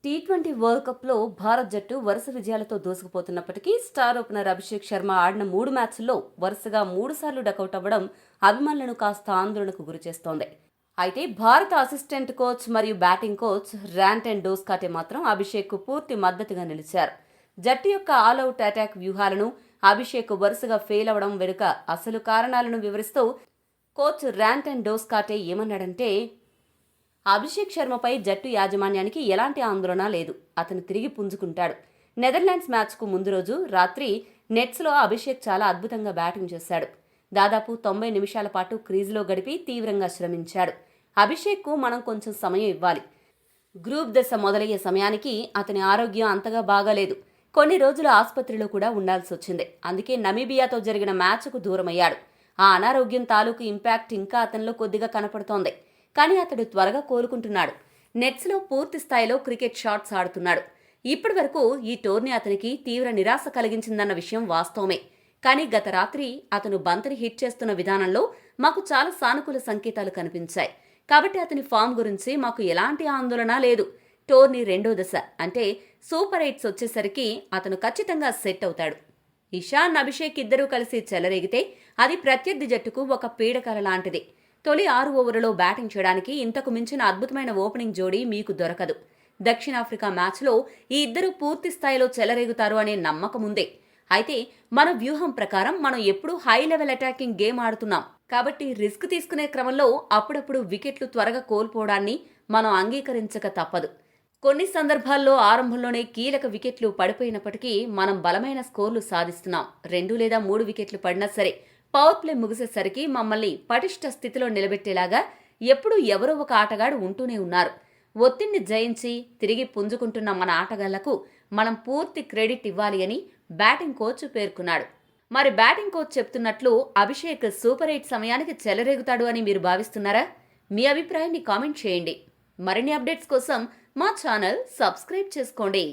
T20 world కప్లో భారత్ జట్టు వరుస విజయాలతో దూసుకుపోతున్నప్పటికీ స్టార్ ఓపెనర్ అభిషేక్ శర్మ ఆడిన 3 మ్యాచ్ల్లో వరుసగా 3 సార్లు డకౌట్ అవ్వడం అభిమానులను కాస్త ఆందోళనకు గురిచేస్తోంది. అయితే భారత అసిస్టెంట్ కోచ్ మరియు బ్యాటింగ్ కోచ్ ర్యాంటన్ డోస్కాటే మాత్రం అభిషేక్కు పూర్తి మద్దతుగా నిలిచారు. జట్టు యొక్క ఆల్అవుట్ అటాక్ వ్యూహాలను అభిషేక్ వరుసగా ఫెయిల్ అవ్వడం వెనుక అసలు కారణాలను వివరిస్తూ కోచ్ ర్యాంటన్ డోస్కాటే ఏమన్నాడంటే, అభిషేక్ శర్మపై జట్టు యాజమాన్యానికి ఎలాంటి ఆందోళన లేదు. అతను తిరిగి పుంజుకుంటాడు. నెదర్లాండ్స్ మ్యాచ్కు ముందు రోజు రాత్రి నెట్స్లో అభిషేక్ చాలా అద్భుతంగా బ్యాటింగ్ చేశాడు. దాదాపు 90 నిమిషాల పాటు క్రీజులో గడిపి తీవ్రంగా శ్రమించాడు. అభిషేక్కు మనం కొంచెం సమయం ఇవ్వాలి. గ్రూప్ దశ మొదలయ్యే సమయానికి అతని ఆరోగ్యం అంతగా బాగాలేదు. కొన్ని రోజులు ఆసుపత్రిలో కూడా ఉండాల్సి వచ్చింది. అందుకే నమీబియాతో జరిగిన మ్యాచ్కు దూరమయ్యాడు. ఆ అనారోగ్యం తాలూకు ఇంపాక్ట్ ఇంకా అతనిలో కొద్దిగా కనపడుతోంది. కానీ అతడు త్వరగా కోలుకుంటున్నాడు. నెట్స్లో పూర్తి స్థాయిలో క్రికెట్ షాట్స్ ఆడుతున్నాడు. ఇప్పటి వరకు ఈ టోర్నీ అతనికి తీవ్ర నిరాశ కలిగించిందన్న విషయం వాస్తవమే. కానీ గత రాత్రి అతను బంతిని హిట్ చేస్తున్న విధానంలో మాకు చాలా సానుకూల సంకేతాలు కనిపించాయి. కాబట్టి అతని ఫామ్ గురించి మాకు ఎలాంటి ఆందోళన లేదు. టోర్నీ 2వ దశ అంటే సూపర్ 8 వచ్చేసరికి అతను ఖచ్చితంగా సెట్ అవుతాడు. ఇషాన్, అభిషేక్ ఇద్దరూ కలిసి చెలరేగితే అది ప్రత్యర్థి జట్టుకు ఒక పీడకల లాంటిది. తొలి 6 ఓవర్లలో బ్యాటింగ్ చేయడానికి ఇంతకు మించిన అద్భుతమైన ఓపెనింగ్ జోడీ మీకు దొరకదు. దక్షిణాఫ్రికా మ్యాచ్లో ఈ ఇద్దరు పూర్తి స్థాయిలో చెలరేగుతారు అనే నమ్మకం ఉంది. అయితే మన వ్యూహం ప్రకారం మనం ఎప్పుడూ హై లెవెల్ అటాకింగ్ గేమ్ ఆడుతున్నాం. కాబట్టి రిస్క్ తీసుకునే క్రమంలో అప్పుడప్పుడు వికెట్లు త్వరగా కోల్పోవడాన్ని మనం అంగీకరించక తప్పదు. కొన్ని సందర్భాల్లో ఆరంభంలోనే కీలక వికెట్లు పడిపోయినప్పటికీ మనం బలమైన స్కోర్లు సాధిస్తున్నాం. 2 లేదా 3 వికెట్లు పడినా సరే పవర్ ప్లే ముగిసేసరికి మమ్మల్ని పటిష్ట స్థితిలో నిలబెట్టేలాగా ఎప్పుడూ ఎవరో ఒక ఆటగాడు ఉంటూనే ఉన్నారు. ఒత్తిడిని జయించి తిరిగి పుంజుకుంటున్న మన ఆటగాళ్లకు మనం పూర్తి క్రెడిట్ ఇవ్వాలి అని బ్యాటింగ్ కోచ్ పేర్కొన్నాడు. మరి బ్యాటింగ్ కోచ్ చెప్తున్నట్లు అభిషేక్ సూపర్ 8 సమయానికి చెలరేగుతాడు అని మీరు భావిస్తున్నారా? మీ అభిప్రాయాన్ని కామెంట్ చేయండి. మరిన్ని అప్డేట్స్ కోసం మా ఛానల్ సబ్స్క్రైబ్ చేసుకోండి.